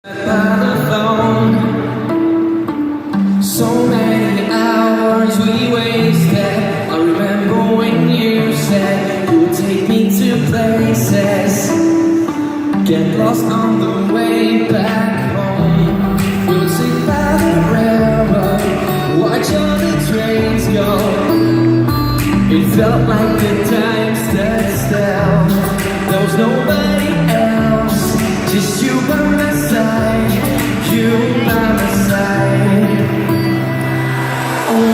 By the phone, so many hours we wasted. I remember when you said you would take me to places, get lost on the way back home. We'll sit by the railroad, watch all the trains go. It felt like the time stood still. There was nobody else, just you by my side, you by my side. Oh,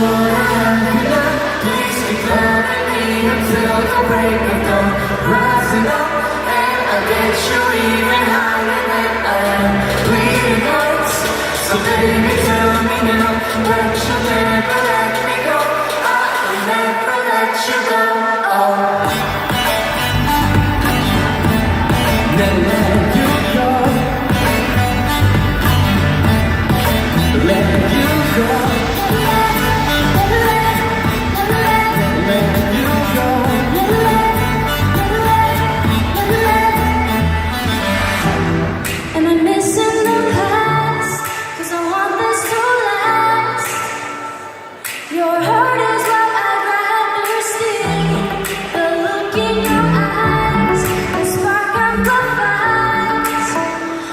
please keep loving me until the break of dawn. Rising up and I'll get you even higher than I am. Bleeding hearts, so baby tell me now that you'll never let me go. I will never let you go. Oh. Never let you go. Let you go. Let you go. And I'm missing the past, 'cause I want this to last. Your heart is what I'd rather see. The look in your eyes, the spark of the fires.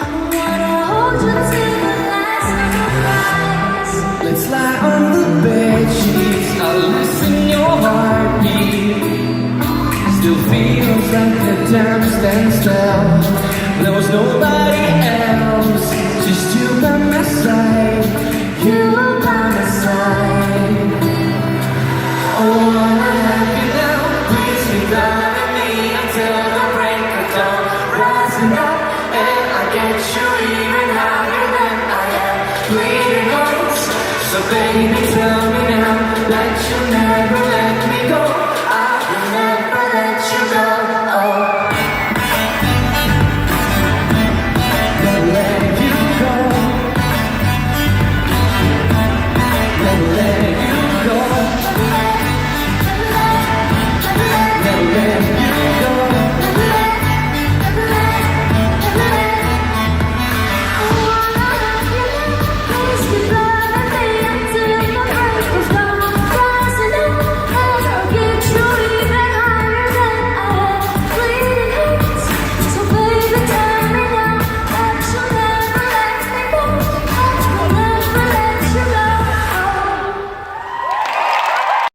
I wanna hold you till the last sunrise. Let's lie on the bed sheets, I'll listen your heartbeat. Still feels like the time stands still. There was nobody else, just you by my side, you by my side. Oh, I wanna have you now, please keep loving me until the break of dawn. Rising up and I get you even higher than I am. Bleeding hearts, so baby tell me now that you'll never